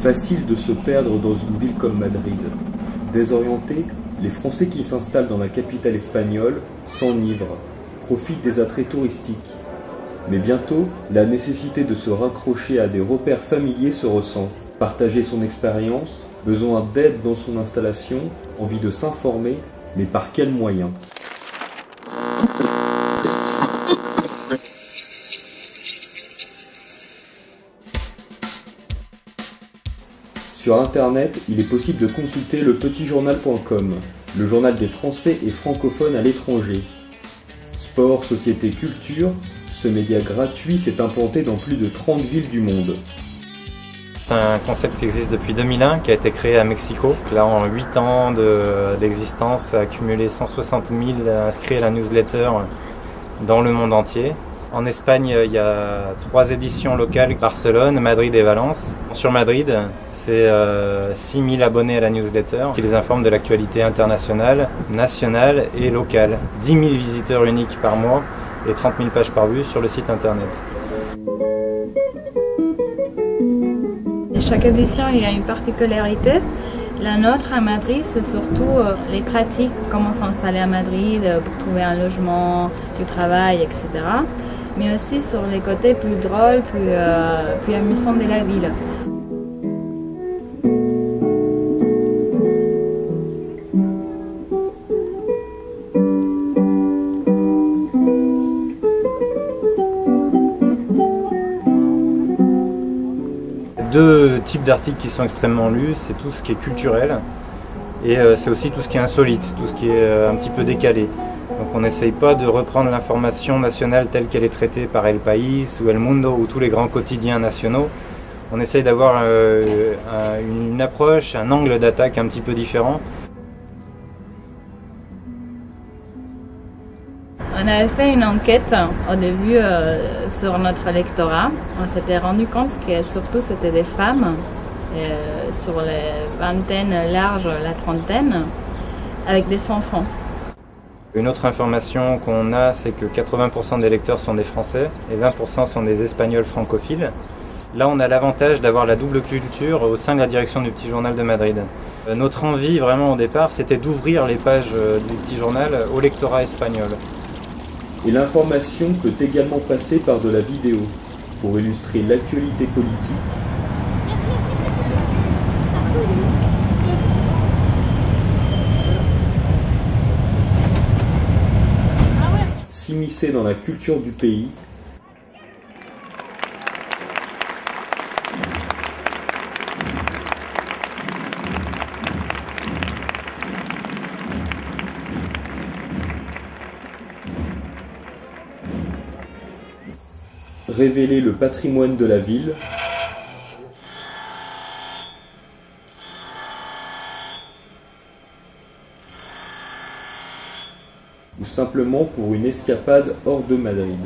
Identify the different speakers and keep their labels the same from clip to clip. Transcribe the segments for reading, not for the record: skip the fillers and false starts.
Speaker 1: Facile de se perdre dans une ville comme Madrid. Désorientés, les Français qui s'installent dans la capitale espagnole s'enivrent, profitent des attraits touristiques. Mais bientôt, la nécessité de se raccrocher à des repères familiers se ressent. Partager son expérience, besoin d'aide dans son installation, envie de s'informer, mais par quels moyens ? Sur Internet, il est possible de consulter lepetitjournal.com, le journal des Français et francophones à l'étranger. Sport, société, culture, ce média gratuit s'est implanté dans plus de 30 villes du monde.
Speaker 2: C'est un concept qui existe depuis 2001, qui a été créé à Mexico. Là, en 8 ans d'existence, a accumulé 160 000 inscrits à la newsletter dans le monde entier. En Espagne, il y a 3 éditions locales, Barcelone, Madrid et Valence. Sur Madrid, c'est 6 000 abonnés à la newsletter qui les informent de l'actualité internationale, nationale et locale. 10 000 visiteurs uniques par mois et 30 000 pages par vue sur le site internet.
Speaker 3: Chaque édition, il y a une particularité. La nôtre à Madrid, c'est surtout les pratiques, comment s'installer à Madrid pour trouver un logement, du travail, etc. Mais aussi sur les côtés plus drôles, plus amusants de la ville.
Speaker 2: Deux types d'articles qui sont extrêmement lus, c'est tout ce qui est culturel et c'est aussi tout ce qui est insolite, tout ce qui est un petit peu décalé. Donc on n'essaye pas de reprendre l'information nationale telle qu'elle est traitée par El País ou El Mundo ou tous les grands quotidiens nationaux. On essaye d'avoir une approche, un angle d'attaque un petit peu différent.
Speaker 3: On avait fait une enquête au début sur notre lectorat. On s'était rendu compte que surtout c'était des femmes, sur les vingtaines larges, la trentaine, avec des enfants.
Speaker 2: Une autre information qu'on a, c'est que 80% des lecteurs sont des Français et 20% sont des Espagnols francophiles. Là, on a l'avantage d'avoir la double culture au sein de la direction du Petit Journal de Madrid. Notre envie, vraiment au départ, c'était d'ouvrir les pages du Petit Journal au lectorat espagnol.
Speaker 1: Et l'information peut également passer par de la vidéo, pour illustrer l'actualité politique, s'immiscer dans la culture du pays, révéler le patrimoine de la ville, ou simplement pour une escapade hors de Madrid.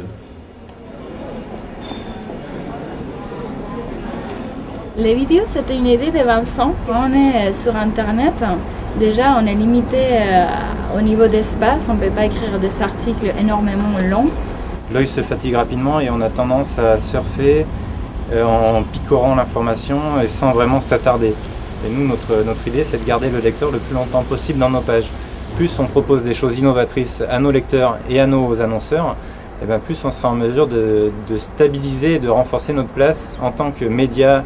Speaker 3: Les vidéos, c'était une idée de Vincent. Quand on est sur Internet, déjà on est limité au niveau d'espace, on ne peut pas écrire des articles énormément longs.
Speaker 2: L'œil se fatigue rapidement et on a tendance à surfer en picorant l'information et sans vraiment s'attarder. Et nous, notre idée, c'est de garder le lecteur le plus longtemps possible dans nos pages. Plus on propose des choses innovatrices à nos lecteurs et à nos annonceurs, et bien plus on sera en mesure de stabiliser et de renforcer notre place en tant que média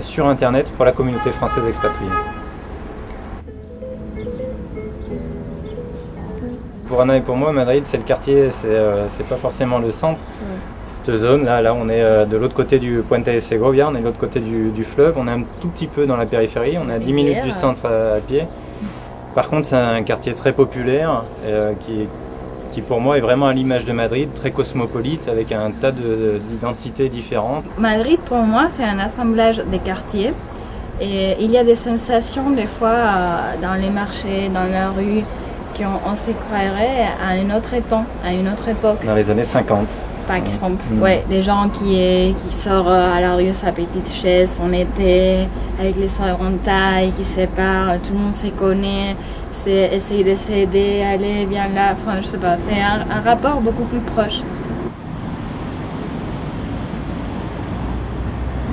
Speaker 2: sur Internet pour la communauté française expatriée. Pour Anna et pour moi, Madrid, c'est le quartier, c'est pas forcément le centre. Cette zone, là on est de l'autre côté du Puente de Segovia, on est de l'autre côté du fleuve, on est un tout petit peu dans la périphérie, on est à 10 minutes du centre à pied. Par contre, c'est un quartier très populaire qui pour moi est vraiment à l'image de Madrid, très cosmopolite, avec un tas d'identités différentes.
Speaker 3: Madrid, pour moi, c'est un assemblage des quartiers. Et il y a des sensations, des fois, dans les marchés, dans la rue, qu'on se croirait à un autre temps, à une autre époque.
Speaker 2: Dans les années 50.
Speaker 3: Par exemple, ouais, des gens qui sortent à la rue sa petite chaise en été, avec les sœurs en taille, qui se parlent, tout le monde se connaît, c'est essayer de s'aider, allez, viens là, enfin, je sais pas, c'est un rapport beaucoup plus proche.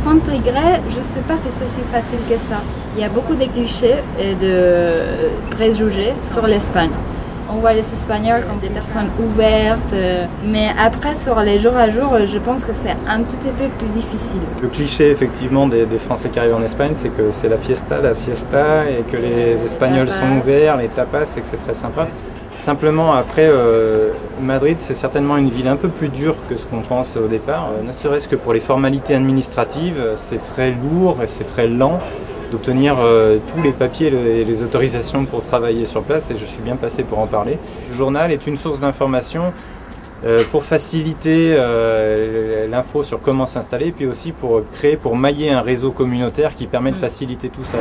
Speaker 3: s'intégrer, je ne sais pas si c'est si facile que ça. Il y a beaucoup de clichés et de préjugés sur l'Espagne. On voit les Espagnols comme des personnes ouvertes, mais après sur les jours à jour, je pense que c'est un tout petit peu plus difficile.
Speaker 2: Le cliché effectivement des Français qui arrivent en Espagne, c'est que c'est la fiesta, la siesta, et que les Espagnols sont ouverts, les tapas, et que c'est très sympa. Simplement après, Madrid c'est certainement une ville un peu plus dure que ce qu'on pense au départ, ne serait-ce que pour les formalités administratives, c'est très lourd et c'est très lent d'obtenir tous les papiers et les autorisations pour travailler sur place, et je suis bien passé pour en parler. Le journal est une source d'information pour faciliter l'info sur comment s'installer, puis aussi pour mailler un réseau communautaire qui permet de faciliter tout ça.